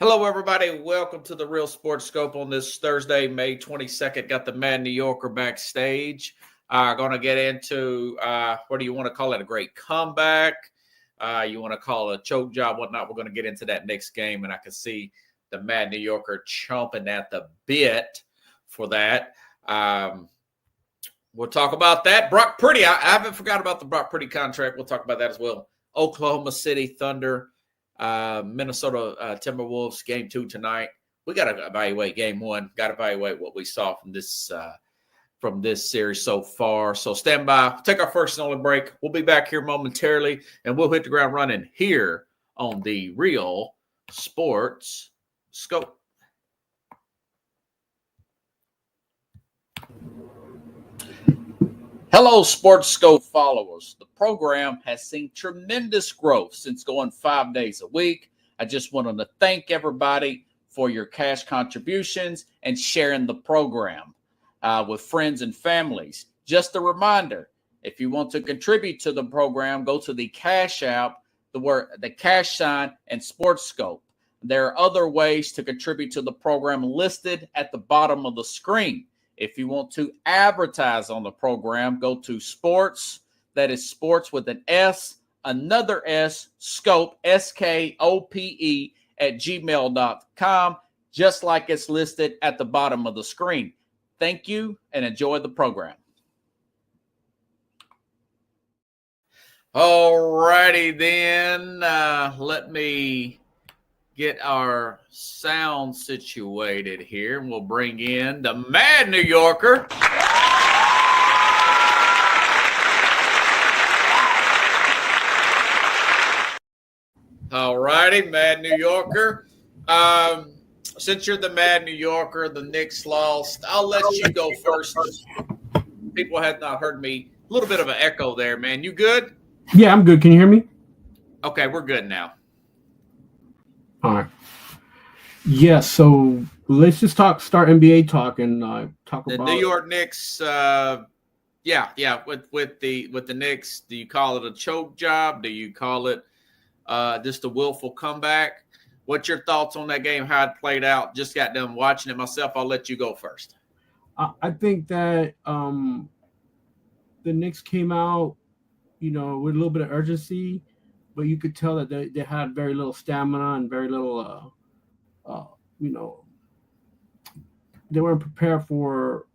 Hello, everybody. Welcome to the Real Sports Scope on this Thursday, May 22nd. Got the Mad New Yorker backstage. Going to get into what do you want to call it? A great comeback. You want to call it a choke job, whatnot. We're going to get into that next game, and I can see the Mad New Yorker chomping at the bit for that. We'll talk about that. Brock Purdy. I haven't forgot about the Brock Purdy contract. We'll talk about that as well. Oklahoma City Thunder. Minnesota Timberwolves game 2 tonight. We got to evaluate game 1. Got to evaluate what we saw from this series so far. So stand by. We'll take our first and only break. We'll be back here momentarily, and we'll hit the ground running here on the Real Sports Scope. Hello, Sports Scope followers. The program has seen tremendous growth since going 5 days a week. I just wanted to thank everybody for your cash contributions and sharing the program with friends and families. Just a reminder, if you want to contribute to the program, go to the Cash App, the cash sign, and Sports Scope. There are other ways to contribute to the program listed at the bottom of the screen. If you want to advertise on the program, go to sports, that is sports with an S, another S, scope, SKOPE, at gmail.com, just like it's listed at the bottom of the screen. Thank you and enjoy the program. All righty then. Let me get our sound situated here, and we'll bring in the Mad New Yorker. All righty, Mad New Yorker. Since you're the Mad New Yorker, the Knicks lost. I'll let you go first. People have not heard me. A little bit of an echo there, man. You good? Yeah, I'm good. Can you hear me? Okay, we're good now. All right. Yeah, so let's just start NBA talk and talk the about New York Knicks. With the Knicks, do you call it a choke job? Do you call it just a willful comeback? What's your thoughts on that game? How it played out? Just got done watching it myself. I'll let you go first. I think that the Knicks came out, with a little bit of urgency, but you could tell that they had very little stamina and very little, they weren't prepared for,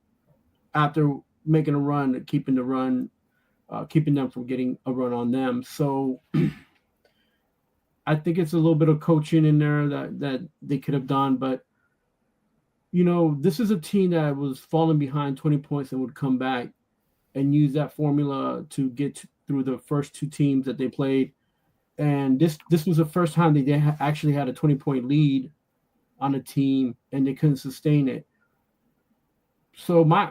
after making a run, keeping them from getting a run on them. So I think it's a little bit of coaching in there that they could have done. But, this is a team that was falling behind 20 points and would come back and use that formula to get through the first 2 teams that they played. And this was the first time they actually had a 20-point lead on a team, and they couldn't sustain it. So my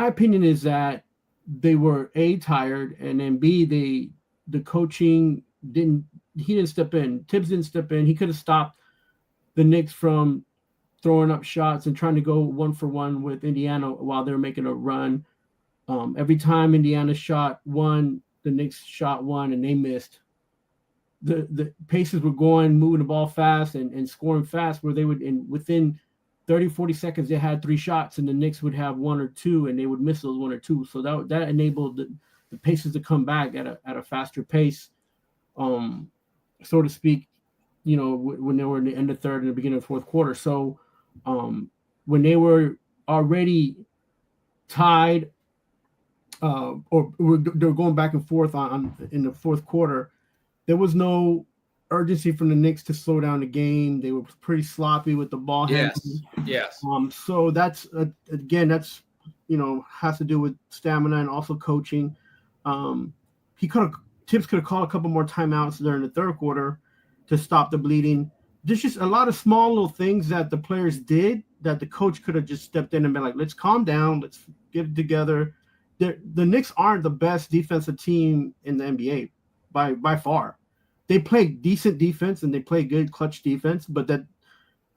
opinion is that they were A, tired, and then B, the coaching didn't step in. Tibbs didn't step in. He could have stopped the Knicks from throwing up shots and trying to go 1-for-1 with Indiana while they were making a run. Every time Indiana shot one, the Knicks shot one, and they missed. The Pacers were moving the ball fast and scoring fast, where they would, within 30, 40 seconds, they had 3 shots, and the Knicks would have 1 or 2, and they would miss those 1 or 2. So that enabled the Pacers to come back at a faster pace, so to speak, when they were in the end of third and the beginning of fourth quarter. So when they were already tied, or they were going back and forth in the fourth quarter, there was no urgency from the Knicks to slow down the game. They were pretty sloppy with the ball handling. Yes. So that's again, has to do with stamina and also coaching. Tibbs could have called a couple more timeouts during the third quarter to stop the bleeding. There's just a lot of small little things that the players did that the coach could have just stepped in and been like, let's calm down, let's get it together. The Knicks aren't the best defensive team in the NBA by far. They play decent defense and they play good clutch defense, but that,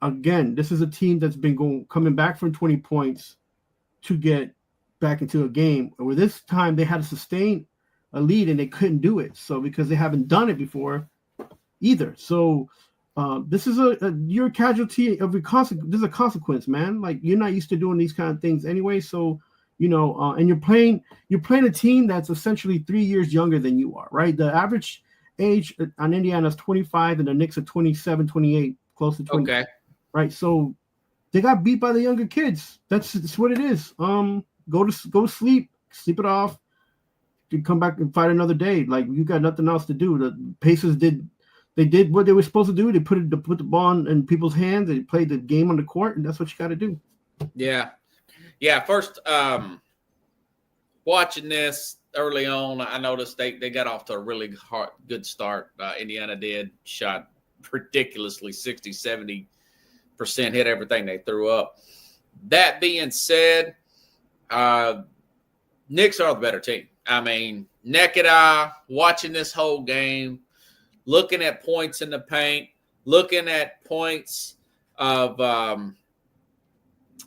again, this is a team that's been coming back from 20 points to get back into a game, where this time they had to sustain a lead and they couldn't do it. So because they haven't done it before either. So This is you're a casualty of a consequence. This is a consequence, man. Like, you're not used to doing these kind of things anyway. So, and you're playing a team that's essentially 3 years younger than you are, right? The average age on Indiana is 25, and the Knicks are 27, 28, close to 20. Okay. Right. So they got beat by the younger kids. That's what it is. Go to sleep it off. You come back and fight another day. Like, you got nothing else to do. The Pacers did what they were supposed to do. They put the ball in people's hands. They played the game on the court, and that's what you got to do. Yeah. First, watching this early on, I noticed they got off to a really good start. Indiana did, shot ridiculously 60-70%, hit everything they threw up. That being said, Knicks are the better team. I mean, naked eye, watching this whole game, looking at points in the paint, looking at points of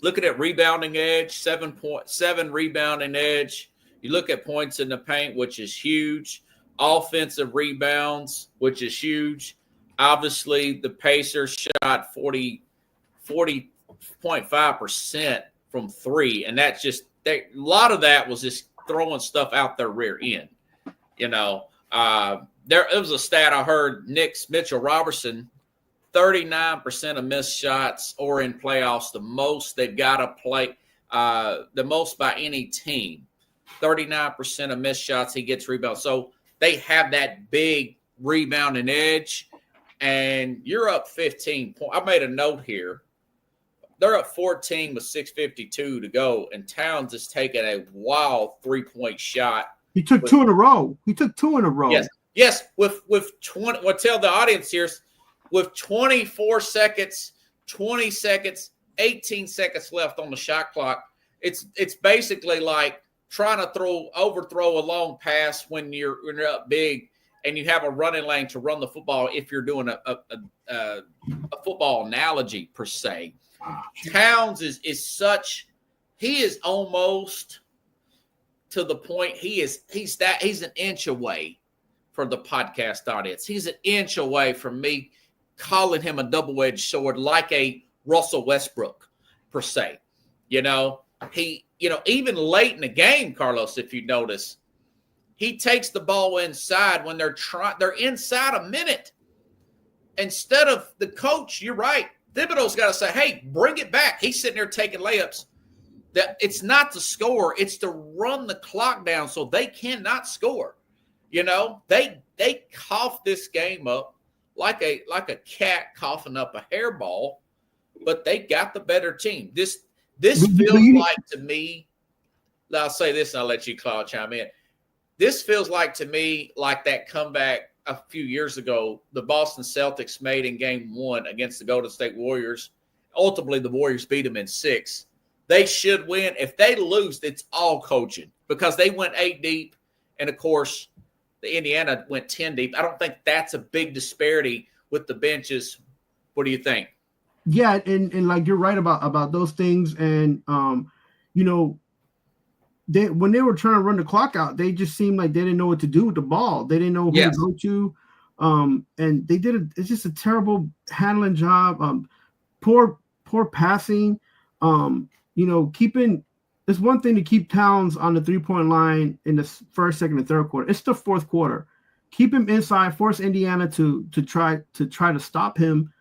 looking at rebounding edge, 7.7 rebounding edge. You look at points in the paint, which is huge. Offensive rebounds, which is huge. Obviously, the Pacers shot 40.5% from three, and that's just a lot of that was just throwing stuff out their rear end. There was a stat I heard. Knicks Mitchell Robertson, 39% of missed shots or in playoffs, the most they've got to play, the most by any team. 39% of missed shots, he gets rebounds. So they have that big rebounding edge, and you're up 15 points. I made a note here. They're up 14 with 6:52 to go, and Towns is taking a wild 3-point shot. He took two in a row. Yes. With 20. Well, tell the audience here, with 24 seconds, 20 seconds, 18 seconds left on the shot clock. It's basically like trying to overthrow a long pass when you're up big and you have a running lane to run the football. If you're doing a football analogy per se. Towns is he is almost to the point he's an inch away for the podcast audience. He's an inch away from me calling him a double-edged sword like a Russell Westbrook per se. Even late in the game, Carlos, if you notice, he takes the ball inside when they're inside a minute. Instead of the coach, you're right. Thibodeau's got to say, hey, bring it back. He's sitting there taking layups. It's not to score. It's to run the clock down so they cannot score. They cough this game up like a cat coughing up a hairball, but they got the better team. This feels like to me, I'll say this and I'll let you, Claude, chime in. This feels like to me like that comeback a few years ago the Boston Celtics made in Game 1 against the Golden State Warriors. Ultimately, the Warriors beat them in 6. They should win. If they lose, it's all coaching because they went 8 deep, and, of course, the Indiana went 10 deep. I don't think that's a big disparity with the benches. What do you think? Yeah, and like you're right about those things. And, when they were trying to run the clock out, they just seemed like they didn't know what to do with the ball. They didn't know who to go to. And they it's just a terrible handling job. Poor passing. It's one thing to keep Towns on the 3-point line in the first, second, and third quarter. It's the fourth quarter. Keep him inside, force Indiana to try to stop him,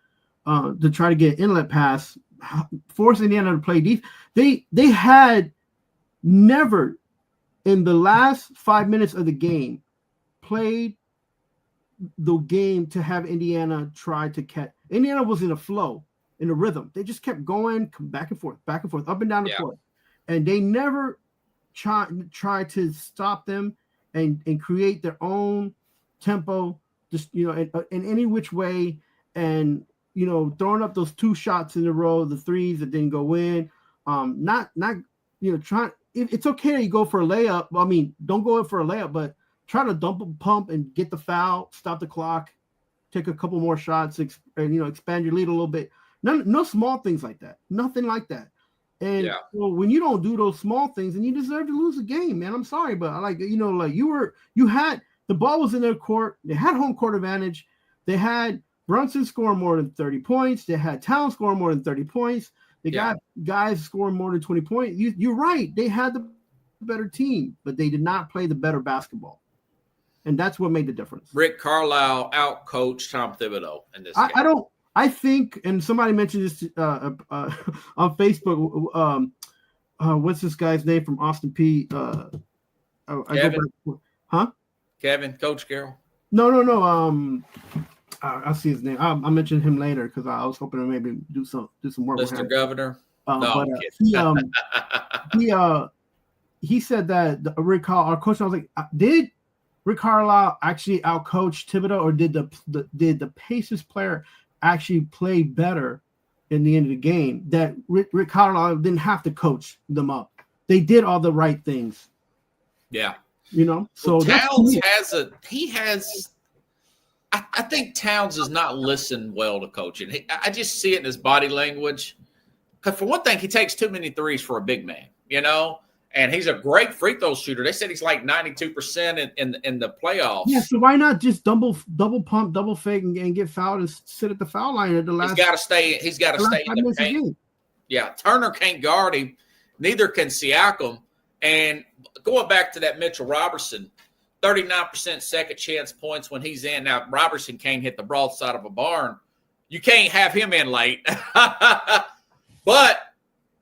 to try to get an inlet pass, force Indiana to play deep. They had never in the last 5 minutes of the game played the game to have Indiana try to catch. Indiana was in a flow, in a rhythm. They just kept going back and forth, up and down the court. And they never tried to stop them and create their own tempo, just, in any which way. And, throwing up those 2 shots in a row, the threes that didn't go in, trying. It's okay that you go for a layup. I mean, don't go in for a layup, but try to pump and get the foul, stop the clock, take a couple more shots, and expand your lead a little bit. No small things like that. Nothing like that. And when you don't do those small things, then you deserve to lose a game, man. I'm sorry, but you had the ball was in their court. They had home court advantage. They had Brunson scoring more than 30 points. They had Towns scoring more than 30 points. They got guys scoring more than 20 points. You're right. They had the better team, but they did not play the better basketball. And that's what made the difference. Rick Carlisle outcoached Tom Thibodeau in this game. I think, and somebody mentioned this on Facebook. What's this guy's name from Austin P? Kevin? Kevin, Coach Carroll? No. I'll see his name. I'll mention him later because I was hoping to maybe do some work with him. Mr. Governor? He said that Rick Carlisle, our coach, I was like, did Rick Carlisle actually outcoach Thibodeau, or did the Pacers player actually play better in the end of the game? That Rick Carlisle didn't have to coach them up; they did all the right things. Yeah, So Towns has. I think Towns does not listen well to coaching. I just see it in his body language. Because for one thing, he takes too many threes for a big man, and he's a great free throw shooter. They said he's like 92% in the playoffs. Yeah, so why not just double pump, double fake, and get fouled and sit at the foul line at the last? He's got to stay in the paint. Yeah, Turner can't guard him. Neither can Siakam. And going back to that Mitchell Robertson, 39% second chance points when he's in. Now, Robertson can't hit the broadside of a barn. You can't have him in late. But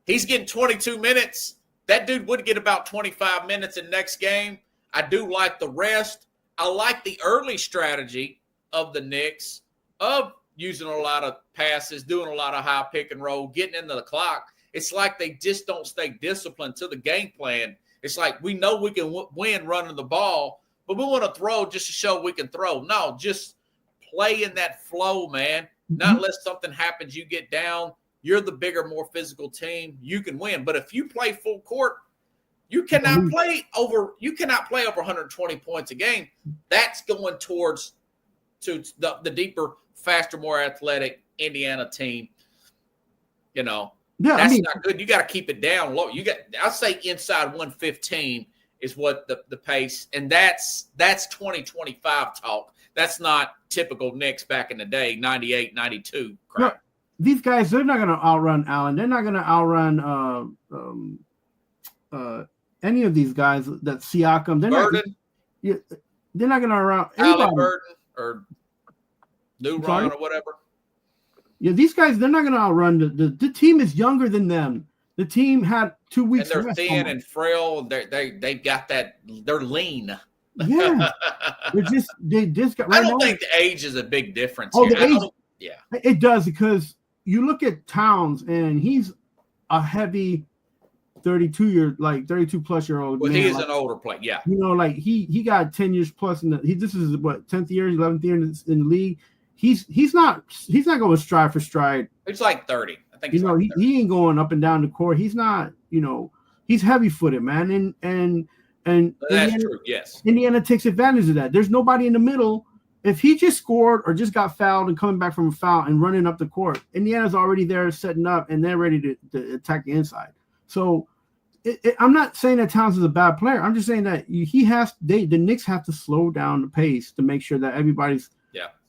he's getting 22 minutes. That dude would get about 25 minutes in the next game. I do like the rest. I like the early strategy of the Knicks of using a lot of passes, doing a lot of high pick and roll, getting into the clock. It's like they just don't stay disciplined to the game plan. It's like we know we can win running the ball, but we want to throw just to show we can throw. No, just play in that flow, man. Not unless something happens, you get down. You're the bigger, more physical team. You can win. But if you play full court, you cannot play over 120 points a game. That's going towards the deeper, faster, more athletic Indiana team. That's not good. You got to keep it down low. I'll say inside 115 is what the pace, and that's 2025 talk. That's not typical Knicks back in the day, 98, 92 crap. These guys, they're not going to outrun Allen. They're not going to outrun any of these guys. That Siakam, they're not going to outrun anybody. Burton or Neuron or whatever. Yeah, these guys, they're not going to outrun the team. Is younger than them. The team had 2 weeks. And they're thin and frail. They've got that. They're lean. Yeah, they just got. I don't think the age is a big difference. Oh, here. the age. Yeah, it does, because you look at Towns and he's a heavy 32 plus year old. Well, he is an older player. Yeah, he got 10 years plus in this is what 10th year, 11th year in the league. He's not going stride for stride. He's like 30. I think he ain't going up and down the court. He's not, he's heavy footed, man. And that's true. Yes. Indiana takes advantage of that. There's nobody in the middle. If he just scored or just got fouled and coming back from a foul and running up the court, Indiana's already there setting up and they're ready to attack the inside. So I'm not saying that Towns is a bad player. I'm just saying that the Knicks have to slow down the pace to make sure that everybody's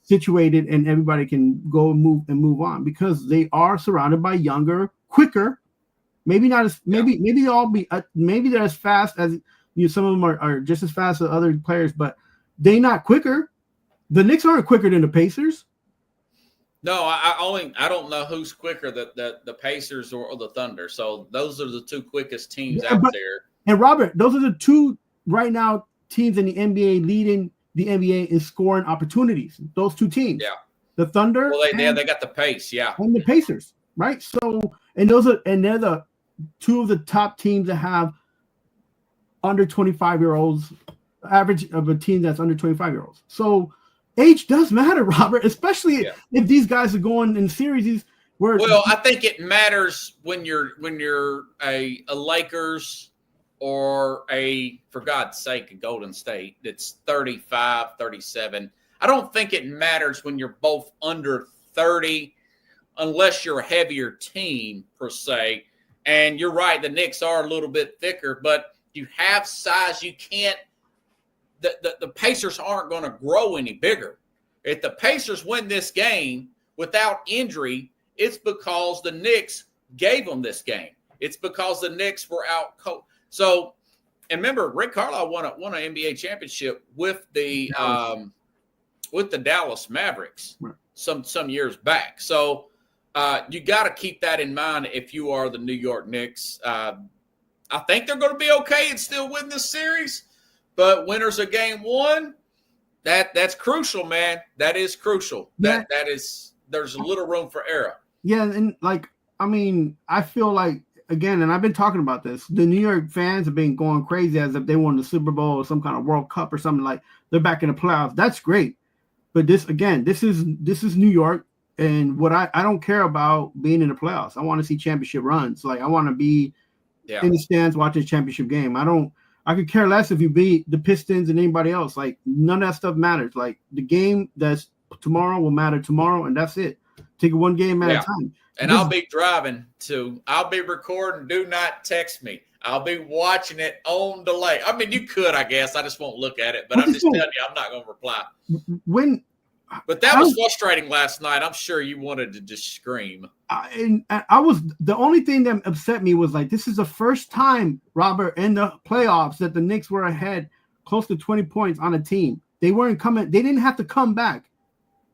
situated and everybody can go and move on, because they are surrounded by younger, quicker. Maybe not as maybe they'll be maybe they're as fast as some of them are just as fast as other players, but they not quicker. The Knicks aren't quicker than the Pacers. No, I don't know who's quicker, the Pacers or the Thunder. So those are the two quickest teams out there. And Robert, those are the two right now teams in the NBA leading the NBA in scoring opportunities. Those two teams. Yeah. The Thunder. Well, they got the pace, yeah. And the Pacers, right? So they're the two of the top teams that have under 25-year-olds, average of a team that's under 25-year-olds. So age does matter, Robert, especially if these guys are going in series where. Well, I think it matters when you're a Lakers or for God's sake, a Golden State that's 35, 37. I don't think it matters when you're both under 30, unless you're a heavier team per se. And you're right, the Knicks are a little bit thicker, but you have size. You can't. The Pacers aren't going to grow any bigger. If the Pacers win this game without injury, it's because the Knicks gave them this game. It's because the Knicks were out cold. So, and remember, Rick Carlisle won an NBA championship with the Dallas Mavericks some years back. So you got to keep that in mind if you are the New York Knicks. I think they're going to be okay and still win this series, but winners of game one, that's crucial, man. That is crucial. Yeah. That is, there's a little room for error. Yeah, and I feel like, again, and I've been talking about this, the New York fans have been going crazy as if they won the Super Bowl or some kind of World Cup or something, like they're back in the playoffs. That's great. But this is New York, and what I don't care about being in the playoffs. I want to see championship runs. Like, I want to be in the stands watching a championship game. I could care less if you beat the Pistons and anybody else. Like, none of that stuff matters. Like, the game that's tomorrow will matter tomorrow, and that's it. Take it one game at a time. And I'll be driving I'll be recording. Do not text me. I'll be watching it on delay. I mean, you could, I guess. I just won't look at it. But I'm just telling you, I'm not going to reply. But that was frustrating last night. I'm sure you wanted to just scream. The only thing that upset me was, like, this is the first time, Robert, in the playoffs that the Knicks were ahead close to 20 points on a team. They weren't coming. They didn't have to come back.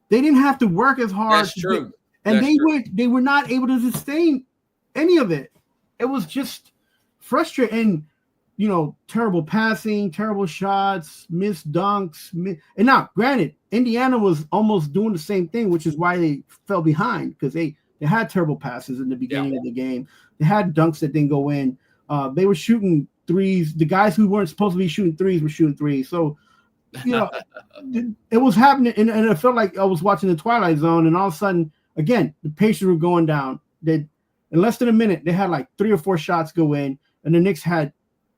They didn't have to work as hard. That's true. And they were not able to sustain any of it. It was just frustrating. And, terrible passing, terrible shots, missed dunks. And now, granted, Indiana was almost doing the same thing, which is why they fell behind, because they had terrible passes in the beginning of the game. They had dunks that didn't go in. They were shooting threes. The guys who weren't supposed to be shooting threes were shooting threes. So, it was happening. And it felt like I was watching the Twilight Zone, and all of a sudden, again, the Pacers were going down. In less than a minute, they had like 3 or 4 shots go in, and the Knicks had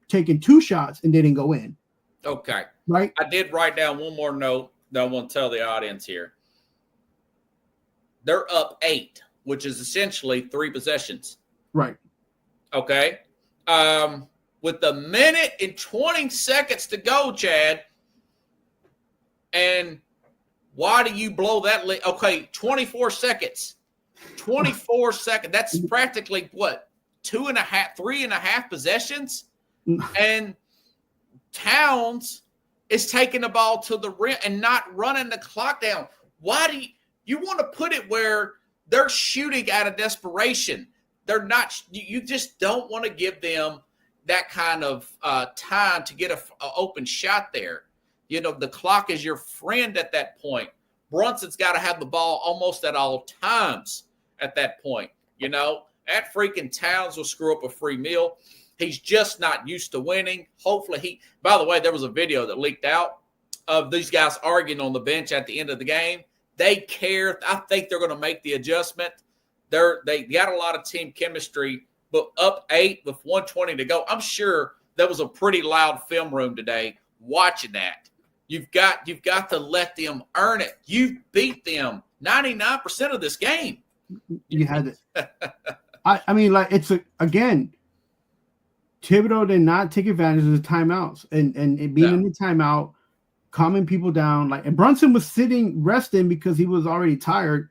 taken 2 shots and didn't go in. Okay. Right? I did write down one more note that I want to tell the audience here. They're up 8, which is essentially 3 possessions. Right. Okay. With a minute and 20 seconds to go, Chad, and why do you blow that lead? Okay, 24 seconds. 24 seconds. That's practically what? 3.5 possessions? And Towns is taking the ball to the rim and not running the clock down. Why do you want to put it where they're shooting out of desperation? They're not. You just don't want to give them that kind of time to get an open shot there. The clock is your friend at that point. Brunson's got to have the ball almost at all times at that point. That freaking Towns will screw up a free meal. He's just not used to winning. Hopefully by the way, there was a video that leaked out of these guys arguing on the bench at the end of the game. They care. I think they're going to make the adjustment. They got a lot of team chemistry, but up 8 with 1:20 to go. I'm sure there was a pretty loud film room today watching that. You've got to let them earn it. You beat them 99% of this game. You had it. I mean, like, again, Thibodeau did not take advantage of the timeouts and being in the timeout, calming people down. Like, and Brunson was sitting resting because he was already tired.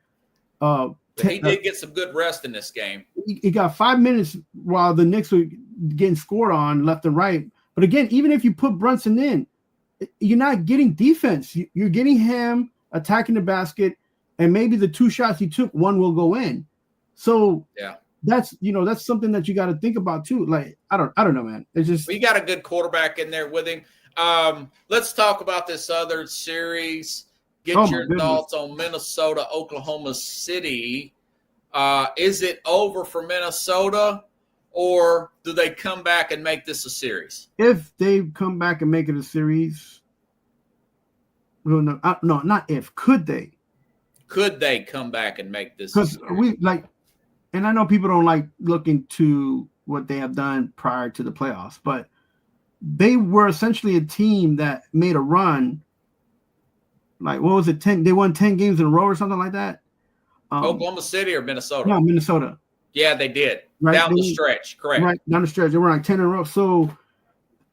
He did get some good rest in this game. He got 5 minutes while the Knicks were getting scored on left and right. But again, even if you put Brunson in, you're not getting defense. You're getting him attacking the basket, and maybe the 2 shots he took, one will go in. So that's something that you got to think about too. Like, I don't know, man. It's just, we got a good quarterback in there with him. Let's talk about this other series. Get your thoughts on Minnesota, Oklahoma City. Is it over for Minnesota, or do they come back and make this a series? If they come back and make it a series, well, no, not if. Could they? Could they come back and make this? Because and I know people don't like looking to what they have done prior to the playoffs, but they were essentially a team that made a run. Like, what was it? 10? They won 10 games in a row or something like that. Oklahoma City or Minnesota? No, Minnesota. Yeah, they did. Right? Down the stretch, correct. Right, down the stretch. They were like 10 in a row. So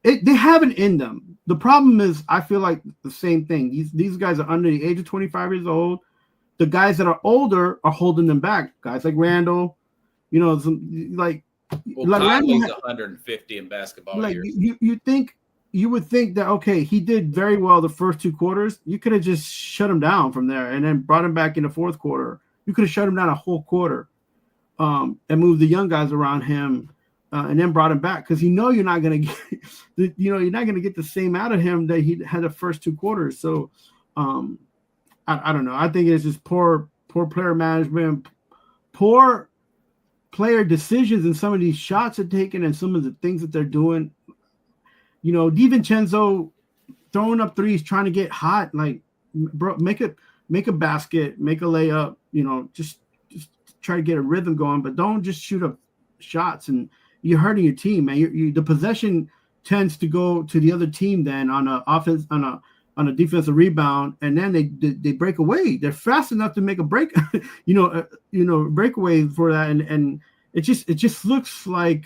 They have it in them. The problem is, I feel like the same thing. These guys are under the age of 25 years old. The guys that are older are holding them back. Guys like Randall, like Conley's 150 in basketball like years. You would think that, okay, he did very well the first 2 quarters. You could have just shut him down from there and then brought him back in the fourth quarter. You could have shut him down a whole quarter, and moved the young guys around him. And then brought him back because you're not gonna get, you're not gonna get the same out of him that he had the first 2 quarters. So, I don't know. I think it's just poor player management, poor player decisions, and some of these shots are taken and some of the things that they're doing. DiVincenzo throwing up threes, trying to get hot. Like, bro, make a basket, make a layup. Just try to get a rhythm going, but don't just shoot up shots and you're hurting your team, man. The possession tends to go to the other team then on a offense on a defensive rebound, and then they break away. They're fast enough to make a break, breakaway for that, and it just looks like,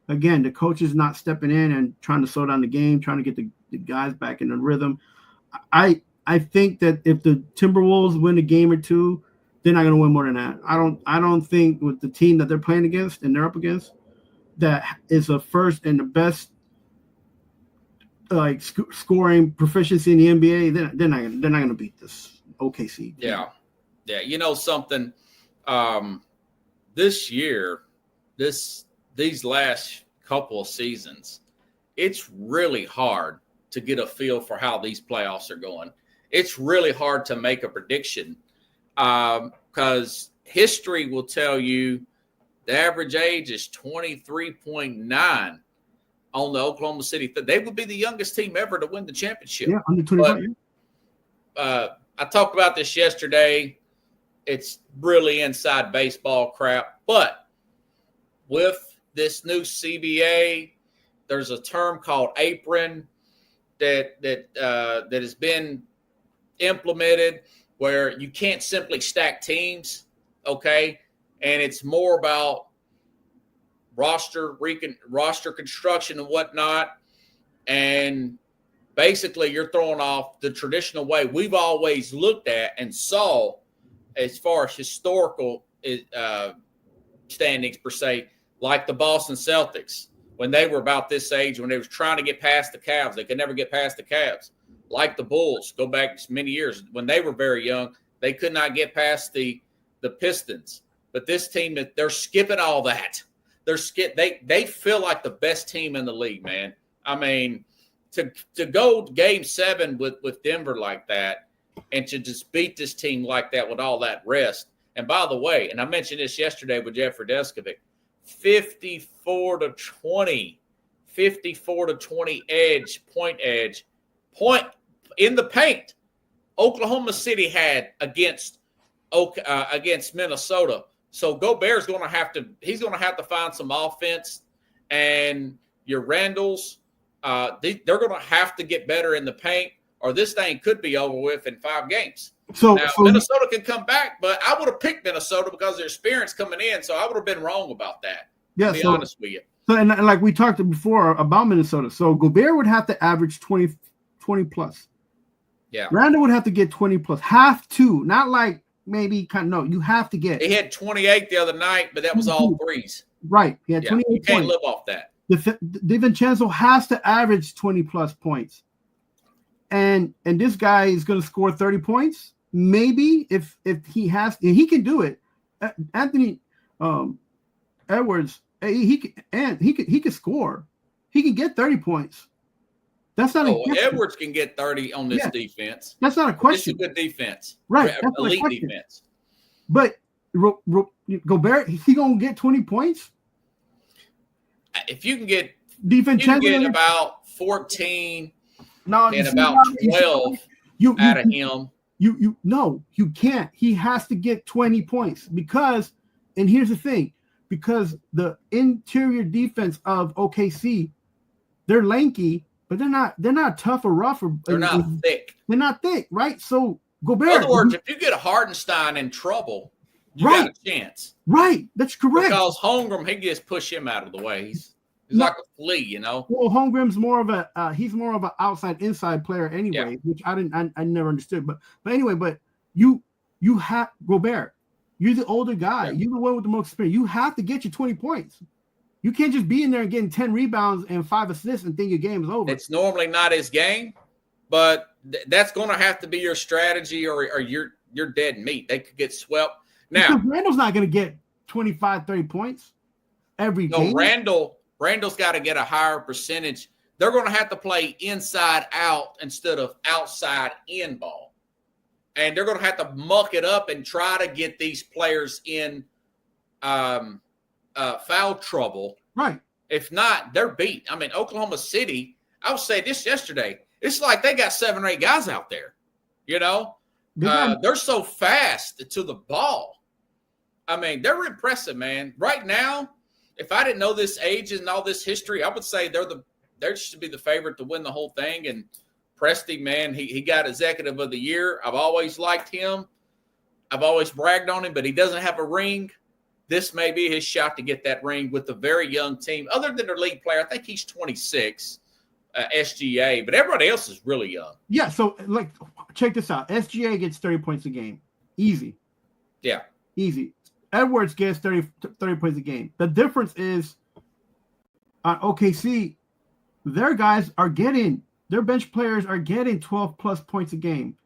again, the coach is not stepping in and trying to slow down the game, trying to get the guys back in the rhythm. I think that if the Timberwolves win a game or two, they're not going to win more than that. I don't think with the team that they're playing against and they're up against, that is a first and the best scoring proficiency in the NBA. They're not going to beat this OKC. Yeah. Something. This year, these last couple of seasons, it's really hard to get a feel for how these playoffs are going. It's really hard to make a prediction because history will tell you. The average age is 23.9 on the Oklahoma City. They would be the youngest team ever to win the championship. Yeah, under 25. I talked about this yesterday. It's really inside baseball crap. But with this new CBA, there's a term called apron that has been implemented where you can't simply stack teams, okay? And it's more about roster construction and whatnot. And basically, you're throwing off the traditional way we've always looked at and saw as far as historical standings, per se, like the Boston Celtics. When they were about this age, when they was trying to get past the Cavs, they could never get past the Cavs. Like the Bulls, go back many years. When they were very young, they could not get past the Pistons. But this team, they're skipping all that. They feel like the best team in the league, man. I mean, to go Game 7 with Denver like that, and to just beat this team like that with all that rest. And by the way, and I mentioned this yesterday with Jeffrey Deskovic, 54-20 point edge in the paint. Oklahoma City had against Minnesota. So Gobert's going to have to find some offense, and your Randalls, they're going to have to get better in the paint, or this thing could be over with in 5 games. So Minnesota can come back, but I would have picked Minnesota because of their experience coming in. So I would have been wrong about that. Yeah, to be honest with you. So and like we talked before about Minnesota, so Gobert would have to average 20 plus. Yeah, Randall would have to get 20 plus. Have to, not like. Maybe no, you have to get. He had 28 the other night, but that was all threes. Right. He had 28 you can't live off that. DiVincenzo has to average 20 plus points. And this guy is going to score 30 points. Maybe if he can do it. Anthony Edwards, he can score. He can get 30 points. That's not Edwards can get 30 on this defense. That's not a question. It's a good defense. Right. Elite defense. But Gobert, he going to get 20 points? If you can get about 14 and about 12 out of him. No, you can't. He has to get 20 points because, and here's the thing, because the interior defense of OKC, they're lanky, but they're not tough or rough or they're not thick. They're not thick, right? So Gobert. In other words, if you get Hardenstein in trouble, you got a chance. Right, that's correct. Because Holmgren, he just push him out of the way. He's like a flea, you know. Well, Holmgren's more of a he's more of an outside inside player anyway, which I never understood. But anyway, you have Gobert. You're the older guy. Yeah. You're the one with the most experience. You have to get you 20 points. You can't just be in there and getting 10 rebounds and 5 assists and think your game is over. It's normally not his game, but that's going to have to be your strategy, or you're dead meat. They could get swept. Now, because Randall's not going to get 25, 30 points every game. Randall's got to get a higher percentage. They're going to have to play inside out instead of outside in ball. And they're going to have to muck it up and try to get these players in foul trouble. Right. If not, they're beat. I mean, Oklahoma City, I was saying this yesterday, it's like they got 7 or 8 guys out there. You know? They're so fast to the ball. I mean, they're impressive, man. Right now, if I didn't know this age and all this history, I would say they should be the favorite to win the whole thing. And Presti, man, he got Executive of the Year. I've always liked him. I've always bragged on him, but he doesn't have a ring. This may be his shot to get that ring with a very young team. Other than their lead player, I think he's 26, SGA, but everybody else is really young. Yeah, so, check this out. SGA gets 30 points a game. Easy. Yeah. Easy. Edwards gets 30 points a game. The difference is on OKC, their bench players are getting 12-plus points a game.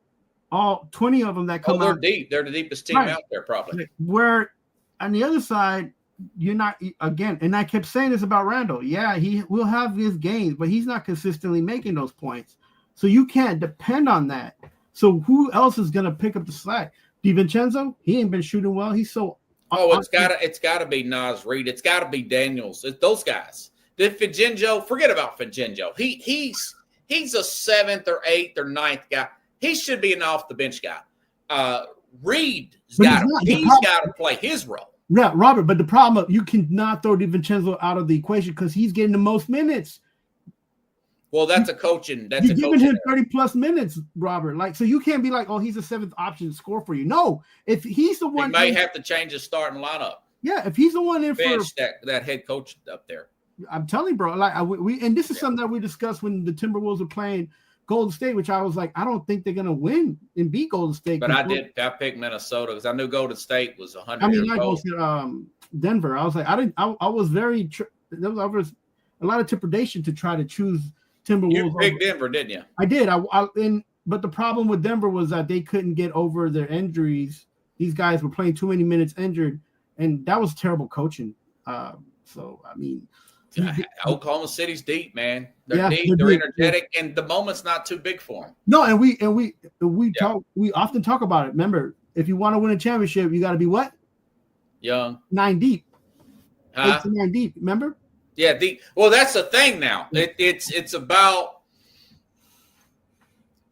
All 20 of them that come out. Deep. They're the deepest team out there, probably. Where on the other side, you're not, again, and I kept saying this about Randall. Yeah, he will have his games, but he's not consistently making those points. So you can't depend on that. So who else is going to pick up the slack? DiVincenzo, he ain't been shooting well. He's so. It's gotta be Naz Reid. It's gotta be Daniels. It's those guys. Did Fingenjo, forget about Fingenjo. He's a 7th or 8th or 9th guy. He should be an off the bench guy. Reid's got to play his role. Yeah, Robert, but the problem, you cannot throw DiVincenzo out of the equation because he's getting the most minutes. Well, that's a coaching. You're giving him 30-plus minutes, Robert. So you can't be like, oh, he's a 7th option to score for you. No, if he's the one, he may have to change his starting lineup. Yeah, if he's the one in bench for that head coach up there. I'm telling you, bro. And this is something that we discussed when the Timberwolves were playing Golden State, which I was like, I don't think they're gonna win and beat Golden State. But I picked Minnesota because I knew Golden State was 100. I go to Denver. I was like, I was very. There was a lot of trepidation to try to choose Timberwolves. You picked Denver, didn't you? I did. But the problem with Denver was that they couldn't get over their injuries. These guys were playing too many minutes injured, and that was terrible coaching. So I mean. Oklahoma City's deep, man. They're deep. They're energetic, and the moment's not too big for them. No, and we often talk about it. Remember, if you want to win a championship, you got to be what? Young, 9 deep, 8 to 9 deep. Remember? Yeah. Well, that's the thing now. It's about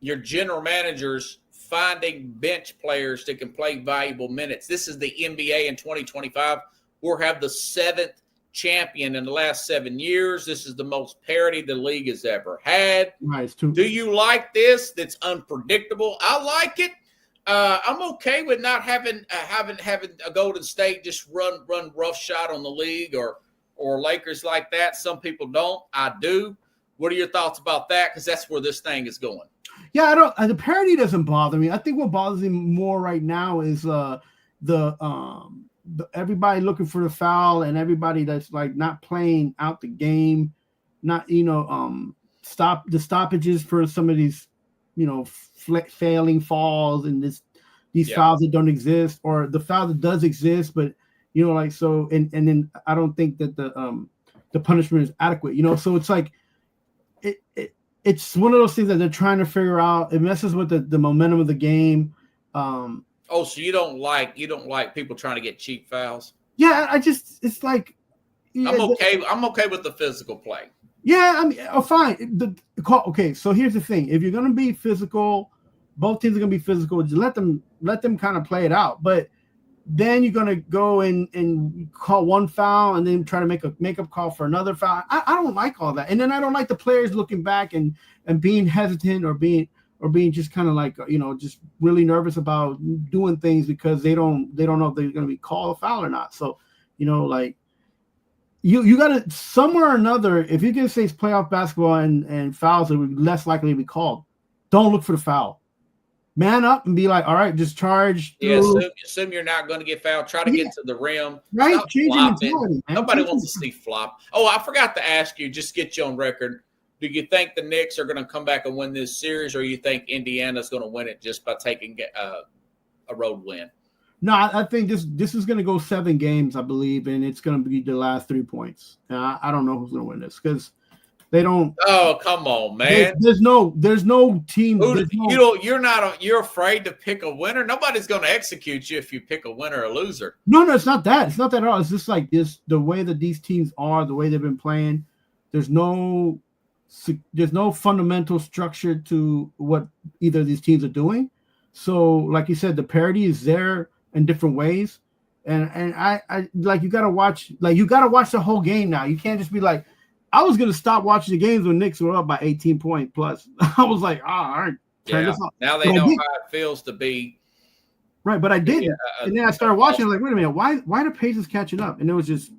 your general managers finding bench players that can play valuable minutes. This is the NBA in 2025. We'll have the 7th champion in the last 7 years. This is the most parity the league has ever had. Nice. Do you like this? That's unpredictable. I like it. I'm okay with not having a Golden State just run roughshod on the league or Lakers like that. Some people don't. I do. What are your thoughts about that? Because that's where this thing is going. Yeah, I don't. The parity doesn't bother me. I think what bothers me more right now is everybody looking for the foul and everybody that's like not playing out the game, not stop the stoppages for some of these failing falls and these fouls that don't exist, or the foul that does exist, but and then I don't think that the punishment is adequate. So it's like it's one of those things that they're trying to figure out. It messes with the momentum of the game. Oh, so you don't like people trying to get cheap fouls? Yeah, it's like I'm okay with the physical play. Yeah, I mean, fine. Okay, so here's the thing: if you're gonna be physical, both teams are gonna be physical. Just let them kind of play it out. But then you're gonna go and call one foul and then try to make a makeup call for another foul. I don't like all that, and then I don't like the players looking back and being hesitant or being just kind of like just really nervous about doing things because they don't know if they're going to be called a foul or not. So you got to somewhere or another. If you're gonna say it's playoff basketball and fouls are less likely to be called, don't look for the foul. Man up and be like, all right, just charge through. Yeah, assume you're not going to get fouled. Try to get to the rim. Right, Stop change your mentality. Nobody wants to see flop. Oh, I forgot to ask you, just get you on record. Do you think the Knicks are going to come back and win this series, or you think Indiana's going to win it just by taking a road win? No, I think this is going to go 7 games, I believe, and it's going to be the last 3 points. I don't know who's going to win this because they don't. Oh, come on, man! There's no team. You're afraid to pick a winner. Nobody's going to execute you if you pick a winner or a loser. No, it's not that. It's not that at all. It's just like this: the way that these teams are, the way they've been playing. There's no fundamental structure to what either of these teams are doing. So, like you said, the parity is there in different ways, and I like you got to watch the whole game now. You can't just be like, I was gonna stop watching the games when Knicks were up by 18 point plus. I was like, all right, turn this off. Now they know how it feels to be right, but I didn't, and then I started watching. Like, wait a minute, why the Pacers catching up? And it was just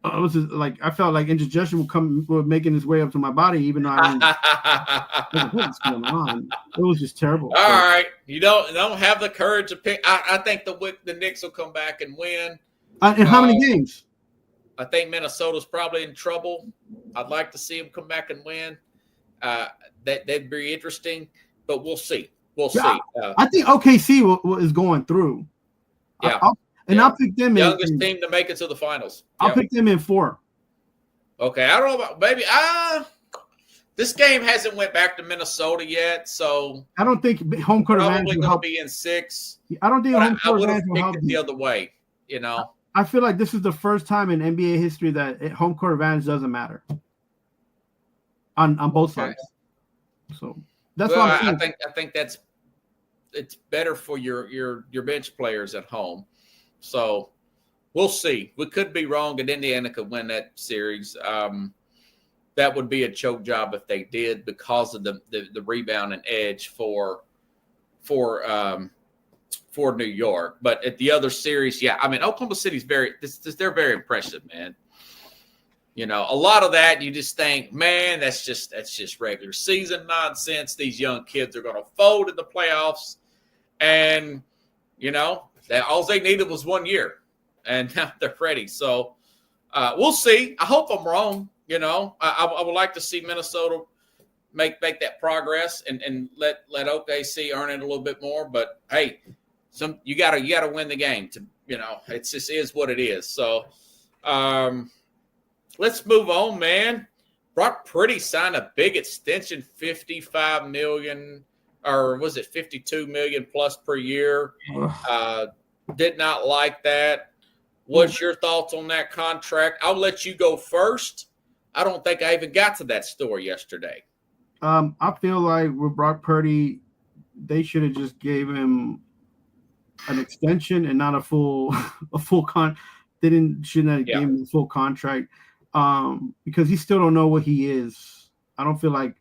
like I felt like indigestion would making its way up to my body, even though I didn't. What's going on? It was just terrible. All right, you don't have the courage to pick. I think the Knicks will come back and win. In how many games? I think Minnesota's probably in trouble. I'd like to see them come back and win. That'd be interesting, but we'll see. We'll see. I think OKC is going through. Yeah. I'll pick them youngest team to make it to the finals. I'll pick them in 4. Okay, I don't know about maybe. This game hasn't went back to Minnesota yet, so I don't think home court advantage probably going to be in 6. I don't think home court advantage will help the other way. You know, I feel like this is the first time in NBA history that home court advantage doesn't matter on both sides. So that's what I'm saying. I think it's better for your bench players at home. So we'll see. We could be wrong, and Indiana could win that series. That would be a choke job if they did because of the rebound and edge for New York. But at the other series, I mean, Oklahoma City's they're very impressive, man. You know, a lot of that you just think, man, that's just regular season nonsense. These young kids are going to fold in the playoffs, and you know that all they needed was 1 year, and now they're ready. So we'll see. I hope I'm wrong. You know, I would like to see Minnesota make that progress and let OKC earn it a little bit more. But hey, you gotta win the game. It just is what it is. So let's move on, man. Brock Purdy signed a big extension, $55 million, or was it $52 million plus per year? Did not like that. What's your thoughts on that contract? I'll let you go first. I don't think I even got to that story yesterday. I feel like with Brock Purdy, they should have just gave him an extension and not a full con. They shouldn't have given him a full contract because you still don't know what he is. I don't feel like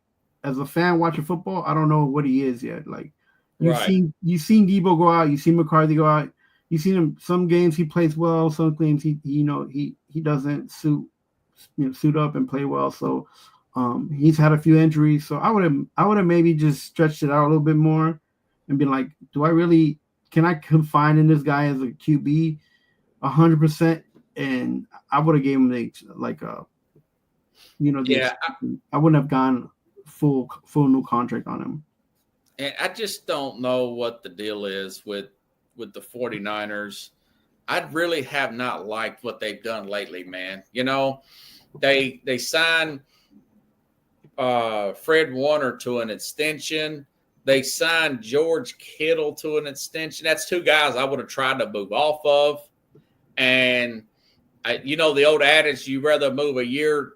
as a fan watching football, I don't know what he is yet. Like you've seen Debo go out, you've seen McCarthy go out, you've seen him some games he plays well, some games he doesn't suit up and play well. So he's had a few injuries. So I would have maybe just stretched it out a little bit more and been like, can I confine in this guy as a QB 100%? And I would have gave him I wouldn't have gone full new contract on him. And I just don't know what the deal is with the 49ers. I really have not liked what they've done lately, man. You know, they signed Fred Warner to an extension. They signed George Kittle to an extension. That's 2 guys I would have tried to move off of. And, the old adage, you rather move a year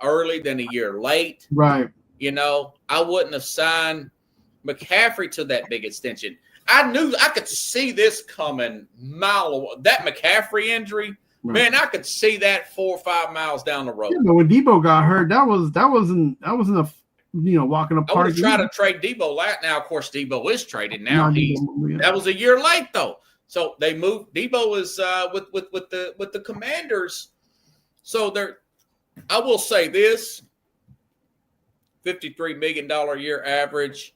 early than a year late. Right. You know, I wouldn't have signed McCaffrey to that big extension. I knew I could see this coming mile away. That McCaffrey injury, man, I could see that 4 or 5 miles down the road. Yeah, but when Debo got hurt, that wasn't a walking apart. I would have tried to trade Debo. Now, of course, Debo is traded now. That was a year late though. So they moved. Debo is with the Commanders. So I will say this: $53 million a year average.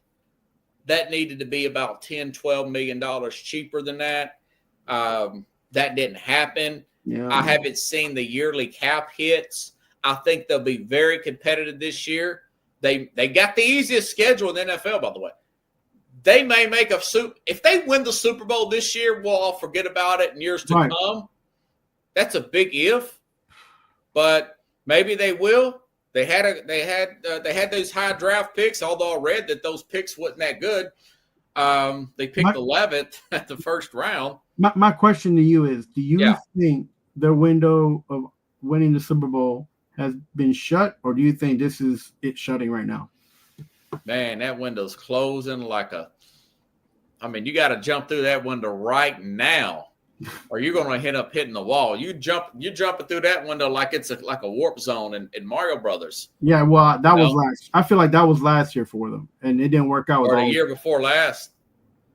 That needed to be about $10-12 million cheaper than that. That didn't happen. Yeah. I haven't seen the yearly cap hits. I think they'll be very competitive this year. They got the easiest schedule in the NFL, by the way. They may make if they win the Super Bowl this year, we'll all forget about it in years to come. That's a big if, but maybe they will. They had those high draft picks, although I read that those picks wasn't that good. They picked 11th at the first round. My question to you is, do you think their window of winning the Super Bowl has been shut, or do you think this is it shutting right now? Man, that window's closing you got to jump through that window right now, or you're going to end up hitting the wall. You're jumping through that window like it's like a warp zone in Mario Brothers. Yeah, well, that was last. I feel like that was last year for them, and it didn't work out. Or the year before last.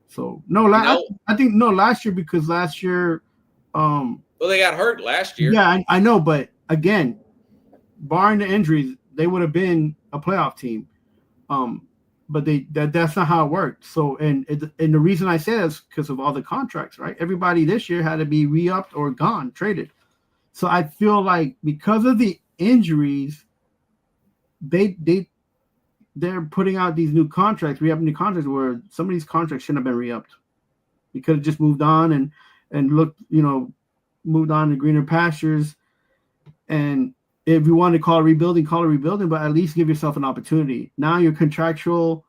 So I think last year, because last year, well, they got hurt last year. Yeah, I know, but again, barring the injuries, they would have been a playoff team. But that's not how it worked. So, and the reason I say that is because of all the contracts, right? Everybody this year had to be re-upped or gone, traded. So I feel like because of the injuries, they're putting out these new contracts, re-upping new contracts where some of these contracts shouldn't have been re-upped. You could have just moved on and looked, moved on to greener pastures. And if you want to call it rebuilding, but at least give yourself an opportunity. Now you're contractual.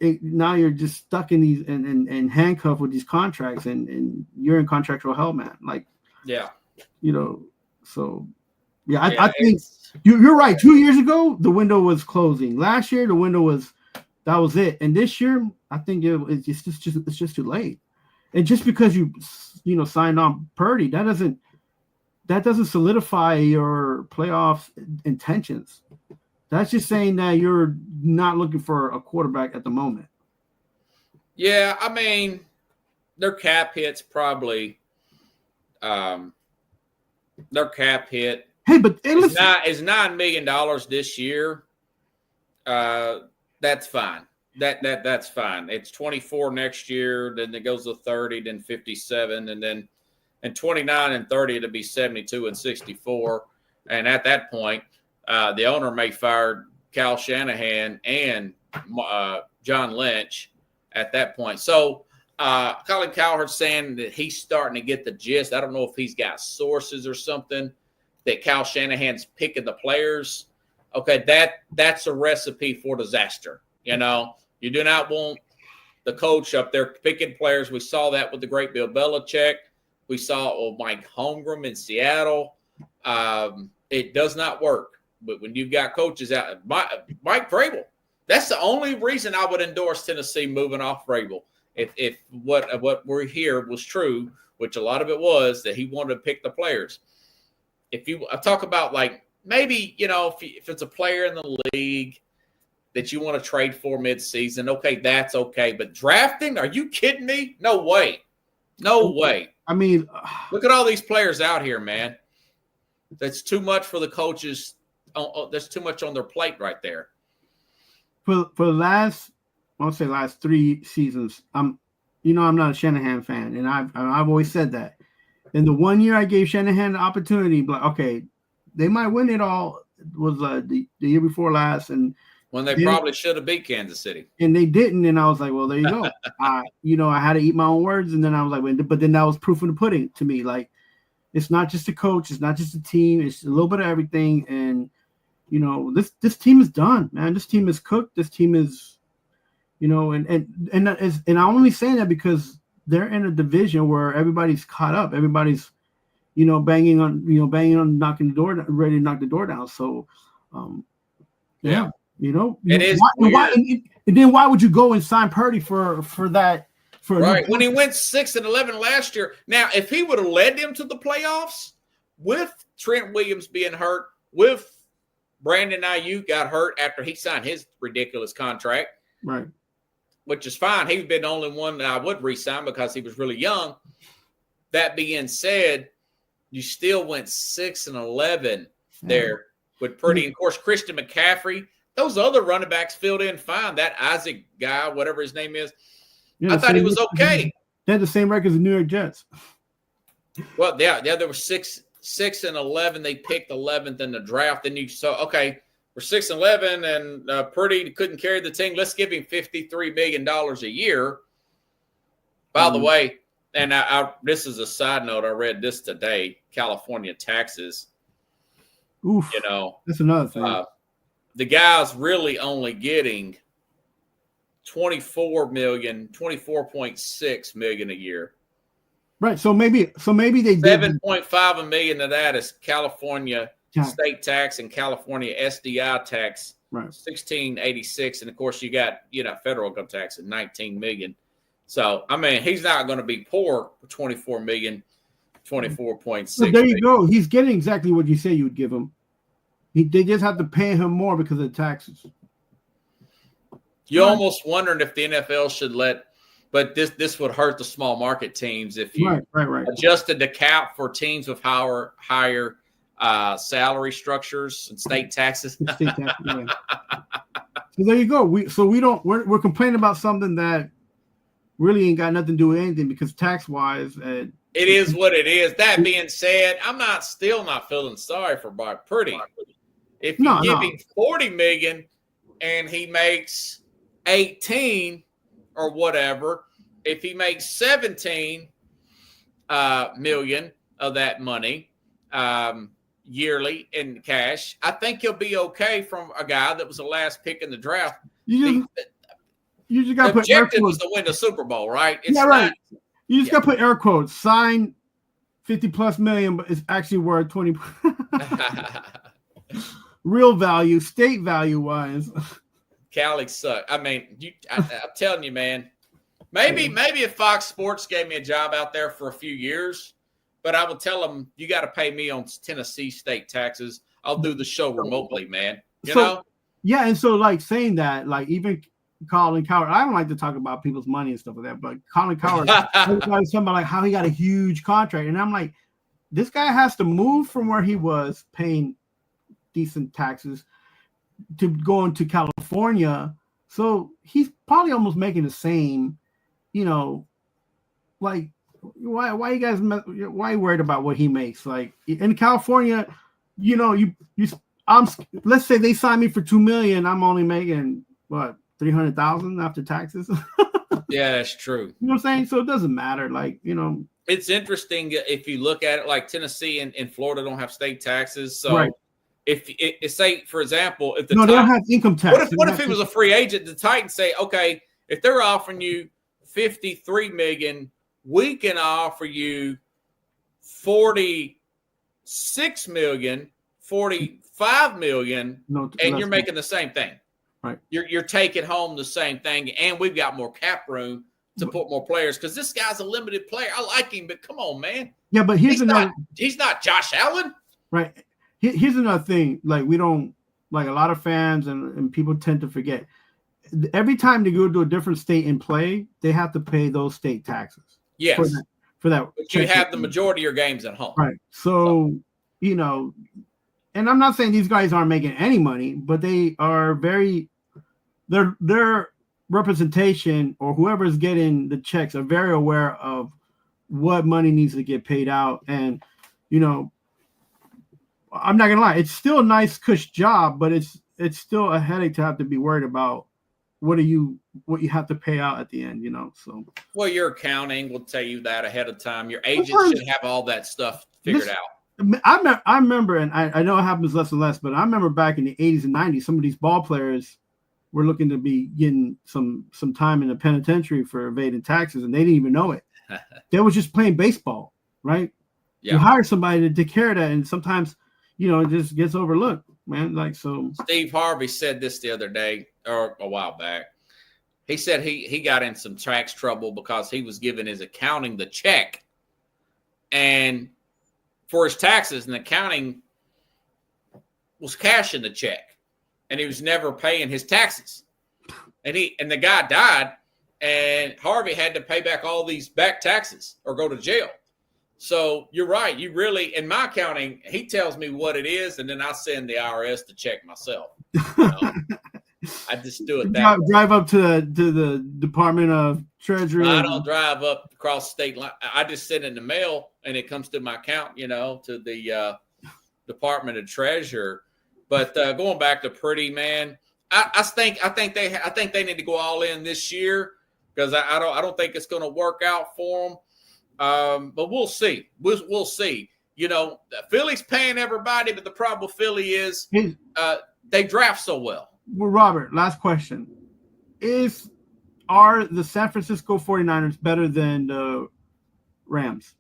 Now you're just stuck in these and handcuffed with these contracts, and you're in contractual hell, man. I think you're right. 2 years ago, the window was closing. Last year, the window that was it. And this year, I think it's just too late. And just because you signed on Purdy, that doesn't solidify your playoff intentions. That's just saying that you're not looking for a quarterback at the moment. Yeah, their cap hit's probably their cap hit. Hey, but is $9 million this year. That's fine. That's fine. It's 24 next year, then it goes to 30, then 57, and then. And 29 and 30, it'll be 72 and 64. And at that point, the owner may fire Kyle Shanahan and John Lynch at that point. So Colin Cowherd's saying that he's starting to get the gist. I don't know if he's got sources or something that Kyle Shanahan's picking the players. Okay, that's a recipe for disaster. You do not want the coach up there picking players. We saw that with the great Bill Belichick. We saw Mike Holmgren in Seattle. It does not work. But when you've got coaches out, Mike Vrabel, that's the only reason I would endorse Tennessee moving off Vrabel. If what we're here was true, which a lot of it was, that he wanted to pick the players. I talk about maybe, if it's a player in the league that you want to trade for midseason, okay, that's okay. But drafting, are you kidding me? No way. No way. Look at all these players out here, man. That's too much for the coaches. That's too much on their plate right there. For the last 3 seasons, I'm not a Shanahan fan, and I've always said that. And the 1 year I gave Shanahan the opportunity, but okay, they might win it all. It was the year before last, and when they probably should have beat Kansas City, and they didn't. And I was like, well, there you go. I had to eat my own words, and then I was like, but then that was proof in the pudding to me. Like, it's not just a coach, it's not just a team, it's a little bit of everything. And this team is done, man. This team is cooked. This team is, and I'm only saying that because they're in a division where everybody's caught up. Everybody's, banging on, knocking the door, ready to knock the door down. So, yeah. It is. And then why would you go and sign Purdy for that? Right. When he went 6-11 last year. Now, if he would have led them to the playoffs with Trent Williams being hurt, with Brandon Ayuk got hurt after he signed his ridiculous contract, right? Which is fine. He's been the only one that I would re-sign because he was really young. That being said, you still went 6-11 there with Purdy. And of course, Christian McCaffrey. Those other running backs filled in fine. That Isaac guy, whatever his name is, I thought he was okay. They had the same record as the New York Jets. Well, yeah, there were 6-11. They picked 11th in the draft. Then you saw, okay, we're 6-11, and Purdy couldn't carry the team. Let's give him $53 million a year. By the way, and this is a side note. I read this today. California taxes. Oof. You know, that's another thing. The guy's really only getting $24.6 million a year. Right. So maybe they did 7.5 million of that is California state tax and California SDI tax, right? 1686, and of course you got federal income tax at 19 million. So I mean he's not going to be poor for 24 million, 24.6. So there you go. He's getting exactly what you say you would give him. They just have to pay him more because of the taxes. You're almost wondering if the NFL should let, but this would hurt the small market teams if you adjusted the cap for teams with higher salary structures and state taxes. State taxes, yeah. So there you go. We're complaining about something that really ain't got nothing to do with anything because tax wise, it is what it is. That being said, I'm still not feeling sorry for Brock Purdy. If you give him $40 million and he makes 18 or whatever, if he makes 17 million of that money yearly in cash, I think he'll be okay from a guy that was the last pick in the draft. You just got to put air quotes. Was to win the Super Bowl, right? It's right. You just got to put air quotes. Sign 50+ million, but it's actually worth 20. Real value, state value wise. Cali suck. I mean, I'm telling you, man. Maybe if Fox Sports gave me a job out there for a few years, but I would tell them you got to pay me on Tennessee state taxes. I'll do the show remotely, man. You know? Yeah, and so like saying that, like even Colin Cowherd, I don't like to talk about people's money and stuff like that, but Colin Cowherd was talking about like how he got a huge contract, and I'm like, this guy has to move from where he was paying decent taxes to going to California, so he's probably almost making the same. Like why you guys why are you worried about what he makes? Like in California, let's say they sign me for $2 million, I'm only making what, 300,000 after taxes. Yeah, that's true. You know what I'm saying? So it doesn't matter. Like, it's interesting if you look at it, like Tennessee and Florida don't have state taxes. So right. If say, for example, if they don't have income tax. What if he was a free agent? The Titans say, okay, if they're offering you $53 million, we can offer you $46 million, $45 million, and you're making the same thing. Right. You're taking home the same thing, and we've got more cap room to put more players because this guy's a limited player. I like him, but come on, man. Yeah, but he's not Josh Allen. Right. Here's another thing. Like we don't, like a lot of fans and people tend to forget. Every time they go to a different state and play, they have to pay those state taxes. Yes. For that. But you have the majority of your games at home. Right. So, and I'm not saying these guys aren't making any money, but they are their representation or whoever's getting the checks are very aware of what money needs to get paid out. And, I'm not gonna lie, it's still a nice cush job, but it's still a headache to have to be worried about what you have to pay out at the end, So well, your accounting will tell you that ahead of time. Your agent should have all that stuff figured out. I remember, and I know it happens less and less, but I remember back in the 80s and 90s, some of these ball players were looking to be getting some time in the penitentiary for evading taxes, and they didn't even know it. They were just playing baseball, right? Yeah. You hire somebody to take care of that, and sometimes it just gets overlooked, man. Like, so Steve Harvey said this the other day or a while back. He said he got in some tax trouble because he was giving his accounting the check and for his taxes, and accounting was cashing the check and he was never paying his taxes. And the guy died and Harvey had to pay back all these back taxes or go to jail. So you're right. You really, in my accounting, he tells me what it is, and then I send the IRS to check myself. I just do it that way. Drive up to the Department of Treasury. I don't drive up across state line. I just send it in the mail, and it comes to my account, to the Department of Treasury. But going back to Purdy, man, I think they need to go all in this year because I don't think it's going to work out for them. But we'll see. We'll see. Philly's paying everybody, but the problem with Philly is they draft so well. Well, Robert, last question. Are the San Francisco 49ers better than the Rams?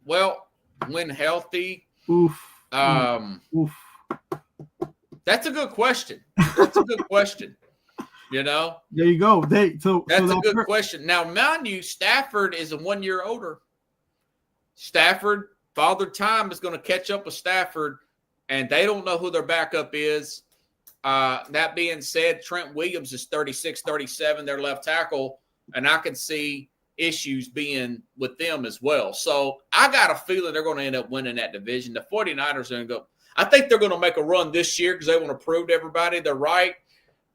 Well, when healthy. Oof. That's a good question. That's a good question. There you go. That's a good question. Now, mind you, Stafford is 1 year older. Stafford, Father Time is going to catch up with Stafford, and they don't know who their backup is. That being said, Trent Williams is 36, 37, their left tackle, and I can see issues being with them as well. So I got a feeling they're going to end up winning that division. The 49ers are going to go. I think they're going to make a run this year because they want to prove to everybody they're right.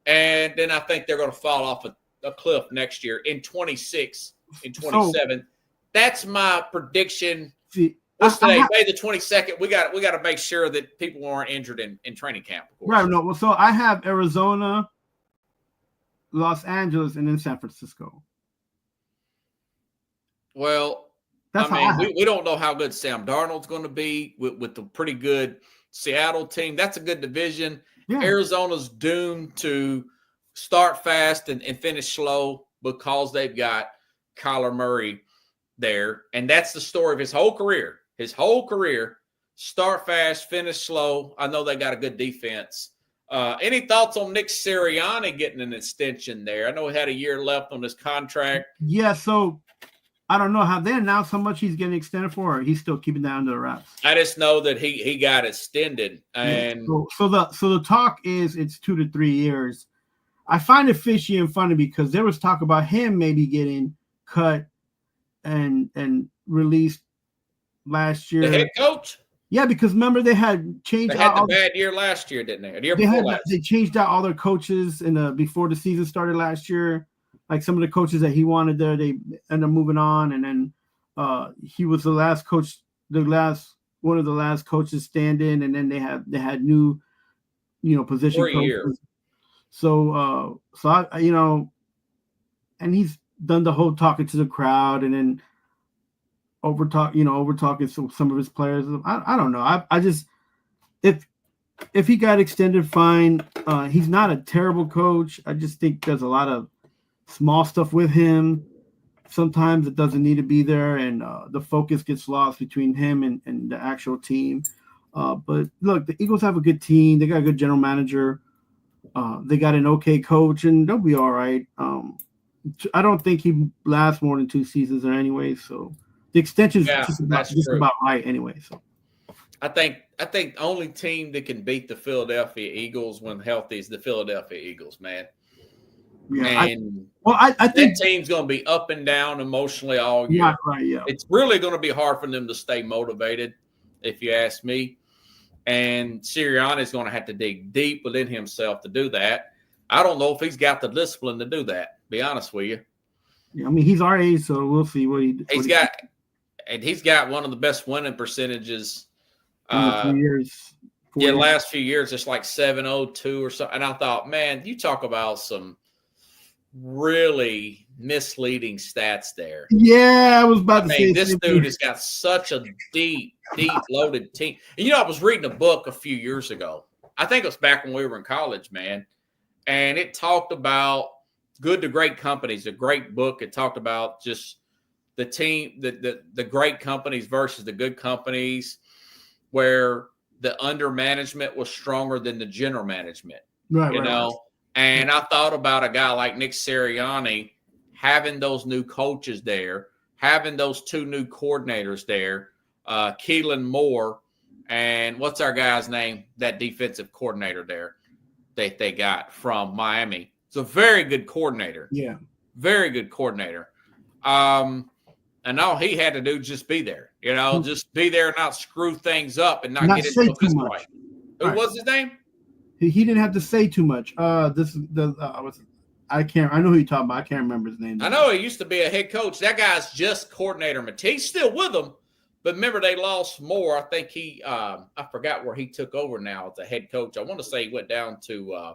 And then I think they're going to fall off a cliff next year in 26, in 27. So, that's my prediction. What's today? May the 22nd. We got to make sure that people aren't injured in training camp. Of course. Right. No. Well, so I have Arizona, Los Angeles, and then San Francisco. Well, we don't know how good Sam Darnold's going to be with the pretty good Seattle team. That's a good division. Yeah. Arizona's doomed to start fast and finish slow because they've got Kyler Murray there. And that's the story of his whole career. Start fast, finish slow. I know they got a good defense. Any thoughts on Nick Sirianni getting an extension there? I know he had a year left on his contract. Yeah, so I don't know how they announced how much he's getting extended for, or he's still keeping that under the wraps. I just know that he got extended, and so the talk is it's 2 to 3 years. I find it fishy and funny because there was talk about him maybe getting cut and released last year. The head coach. Yeah, because remember they had changed. They had the bad year last year, didn't they? The year before last. They changed out all their coaches before the season started last year. Like some of the coaches that he wanted there, they ended up moving on, and then he was the last coach, one of the last coaches standing, and then they had new, position for a coaches. Year. So I, and he's done the whole talking to the crowd, and then over talking some of his players. I don't know. I just if he got extended, fine. He's not a terrible coach. I just think there's a lot of small stuff with him. Sometimes it doesn't need to be there, and the focus gets lost between him and the actual team. But look, the Eagles have a good team. They got a good general manager. They got an okay coach, and they'll be all right. I don't think he lasts more than 2 seasons there anyway. So the extension is just about right anyway. So I think the only team that can beat the Philadelphia Eagles when healthy is the Philadelphia Eagles, man. Yeah, I think that team's going to be up and down emotionally all year. Right, yeah. It's really going to be hard for them to stay motivated, if you ask me. And Sirianni is going to have to dig deep within himself to do that. I don't know if he's got the discipline to do that, to be honest with you. Yeah, I mean, he's our age, so we'll see what he's got one of the best winning percentages. In the 2 years. Last few years, it's like 702 or something. And I thought, man, you talk about some really misleading stats there. Yeah, I was about to say this dude has got such a deep loaded team. And I was reading a book a few years ago. I think it was back when we were in college, man. And it talked about Good to Great Companies, a great book. It talked about just the team, the great companies versus the good companies, where the under management was stronger than the general management. Right. And I thought about a guy like Nick Sirianni having those new coaches there, having those 2 new coordinators there, Keelan Moore, and what's our guy's name? That defensive coordinator there that they got from Miami. It's a very good coordinator. Yeah. Very good coordinator. And all he had to do just be there, just be there and not screw things up and not get say into a too fist much. fight. Who was his name? He didn't have to say too much. I can't. I know who you're talking about. I can't remember his name. I know he used to be a head coach. That guy's just coordinator. He's still with them, but remember they lost more. I think I forgot where he took over now as a head coach. I want to say he went down to.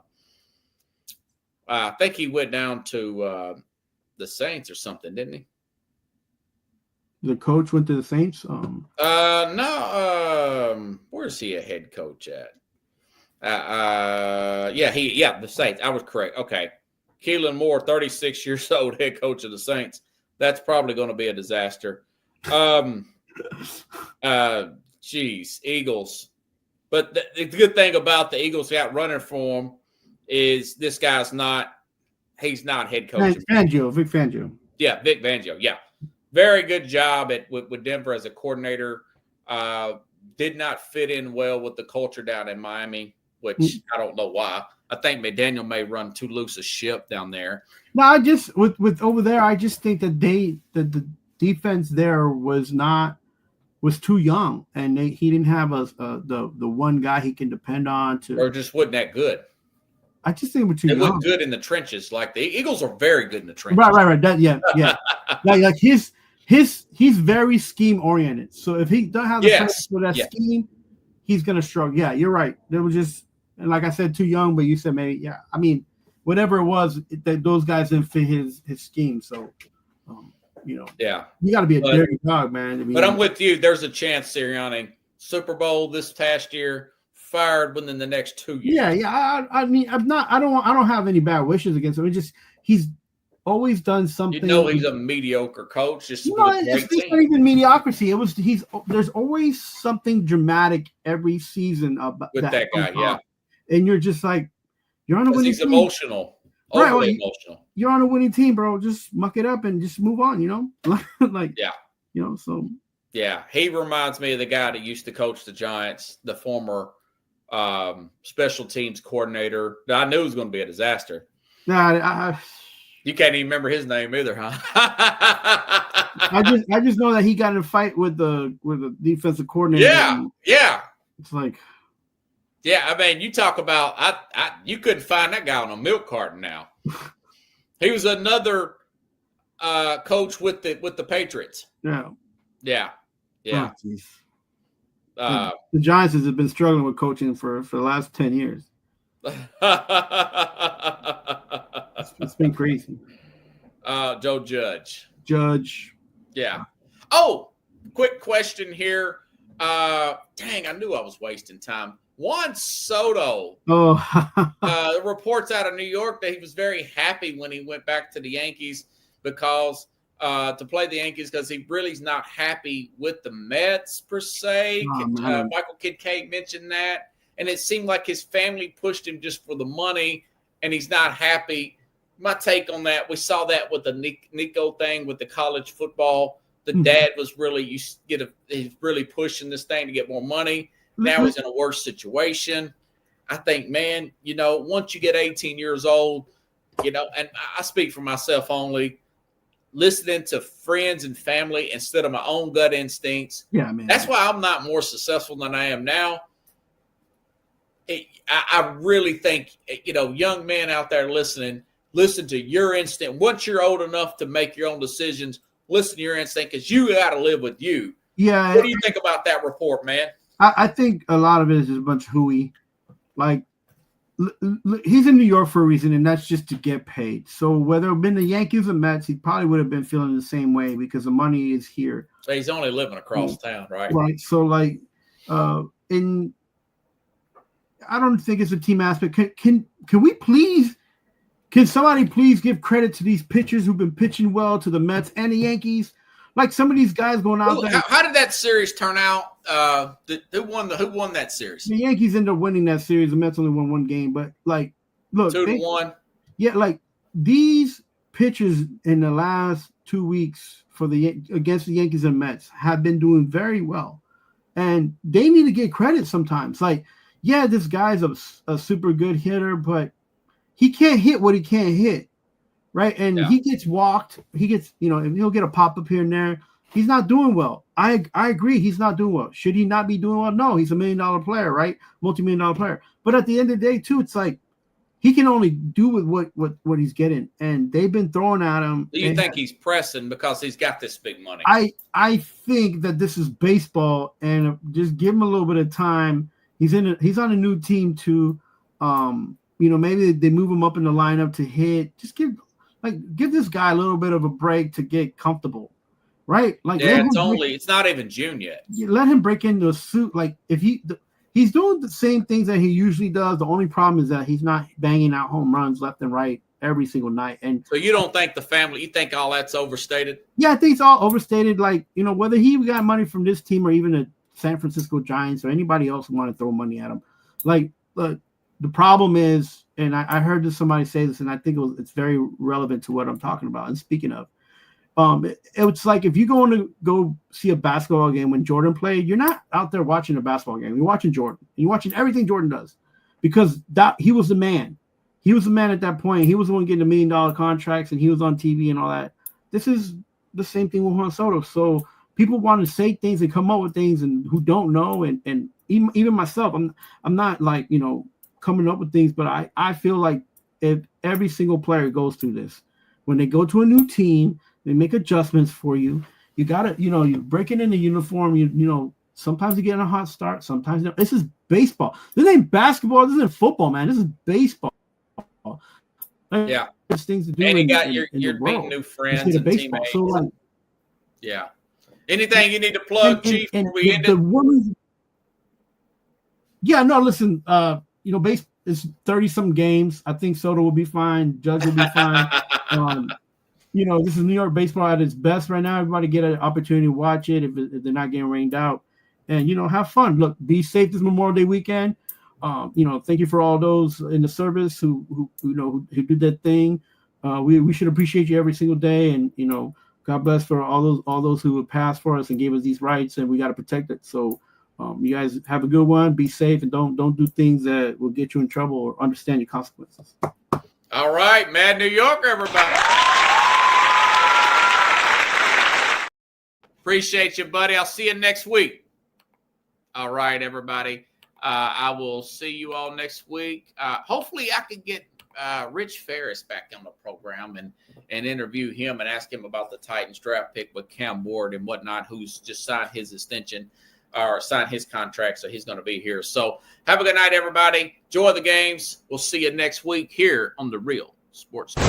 I think he went down to the Saints or something, didn't he? The coach went to the Saints. No. Where's he a head coach at? The Saints. I was correct. Okay. Keelan Moore, 36 years old, head coach of the Saints. That's probably going to be a disaster. Eagles. But the good thing about the Eagles got running for him is this guy's he's not head coach. Vic Fangio. Yeah, Vic Fangio. Yeah. Very good job with Denver as a coordinator. Did not fit in well with the culture down in Miami, which I don't know why. I think McDaniel may run too loose a ship down there. No, I just with over there, I just think that the defense there was too young, and he didn't have the one guy he can depend on or just wasn't that good. I just think we're too young. It wasn't good in the trenches. Like the Eagles are very good in the trenches. Right. like he's very scheme oriented. So if he doesn't have the players for that scheme, he's gonna struggle. Yeah, you're right. There was just, and like I said, too young. But you said maybe, yeah. I mean, whatever it was, those guys didn't fit his scheme. So, you got to be a dirty dog, man. But I'm with you. There's a chance Sirianni Super Bowl this past year, fired within the next 2 years. Yeah. I mean, I don't have any bad wishes against him. It's just he's always done something. He's a mediocre coach. It's not even mediocrity. There's always something dramatic every season about with that guy. Yeah, and you're just like, you're on a winning team. Emotional. Overly emotional. You're on a winning team, bro. Just muck it up and just move on, so. Yeah, he reminds me of the guy that used to coach the Giants, the former special teams coordinator. I knew it was going to be a disaster. Nah, you can't even remember his name either, huh? I just know that he got in a fight with the defensive coordinator. Yeah. It's like, yeah, I mean, you talk about you couldn't find that guy on a milk carton now. He was another coach with the Patriots. Yeah. Oh, the Giants have been struggling with coaching for the last 10 years. It's been crazy. Joe Judge. Yeah. Oh, quick question here. Dang, I knew I was wasting time. Juan Soto. The reports out of New York that he was very happy when he went back to the Yankees because to play the Yankees because he really is not happy with the Mets per se. Michael Kincaid mentioned that, and it seemed like his family pushed him just for the money, and he's not happy. My take on that, we saw that with the Nico thing with the college football. The dad was really he's really pushing this thing to get more money. Now he's in a worse situation. I think, man, once you get 18 years old, and I speak for myself only, listening to friends and family instead of my own gut instincts. Yeah, man. That's why I'm not more successful than I am now. I really think, young men out there listening, listen to your instinct. Once you're old enough to make your own decisions, listen to your instinct because you got to live with you. Yeah. What do you think about that report, man? I think a lot of it is just a bunch of hooey. Like, he's in New York for a reason, and that's just to get paid. So whether it had been the Yankees or Mets, he probably would have been feeling the same way because the money is here. So he's only living across town, right? Right. So, like, I don't think it's a team aspect. Can somebody please give credit to these pitchers who've been pitching well to the Mets and the Yankees? Like some of these guys going out there. How did that series turn out? Who won that series? The Yankees ended up winning that series. The Mets only won one game, but like, look, 2-1. Yeah, like these pitchers in the last 2 weeks against the Yankees and Mets have been doing very well, and they need to get credit sometimes. Like, yeah, this guy's a super good hitter, but he can't hit what he can't hit. Right. And he gets walked. He gets, he'll get a pop up here and there. He's not doing well. I agree. He's not doing well. Should he not be doing well? No, he's $1 million player, right? Multi-million-dollar player. But at the end of the day, too, it's like he can only do with what he's getting, and they've been throwing at him. Do you think he's pressing because he's got this big money? I think that this is baseball, and just give him a little bit of time. He's on a new team too. Maybe they move him up in the lineup to hit. Just give this guy a little bit of a break to get comfortable, right? Like, yeah, it's not even June yet. Let him break into a suit. Like, if he's doing the same things that he usually does. The only problem is that he's not banging out home runs left and right every single night. And so you don't think you think all that's overstated? Yeah, I think it's all overstated. Like, whether he got money from this team or even the San Francisco Giants or anybody else who want to throw money at him. Like, the problem is, and I heard somebody say this, and I think it's very relevant to what I'm talking about. And speaking of, it's like if you're going to go see a basketball game when Jordan played, you're not out there watching a basketball game. You're watching Jordan. You're watching everything Jordan does, because he was the man. He was the man at that point. He was the one getting $1 million contracts, and he was on TV and all that. This is the same thing with Juan Soto. So people want to say things and come up with things, and who don't know, and even myself, I'm not like coming up with things, but I feel like if every single player goes through this, when they go to a new team, they make adjustments for you. You gotta, you're breaking in the uniform. Sometimes you get in a hot start. Sometimes this is baseball. This ain't basketball. This isn't football, man. This is baseball. Yeah, there's things to do. And you're meeting new friends and teammates. So yeah. Anything you need to plug, Chief? Yeah, no. Listen, base is 30-some games. I think Soto will be fine. Judge will be fine. This is New York baseball at its best right now. Everybody get an opportunity to watch it if they're not getting rained out, and have fun. Look, be safe this Memorial Day weekend. Thank you for all those in the service who did that thing. We should appreciate you every single day, and God bless for all those who have passed for us and gave us these rights, and we got to protect it. So you guys have a good one. Be safe, and don't do things that will get you in trouble, or understand your consequences. All right, Mad New York, everybody. Appreciate you, buddy. I'll see you next week. All right, everybody. I will see you all next week. Hopefully I can get Rich Ferris back on the program and interview him and ask him about the Titans draft pick with Cam Ward and whatnot, who's just signed his extension or signed his contract, so he's going to be here. So have a good night, everybody. Enjoy the games. We'll see you next week here on The Real Sports Talk.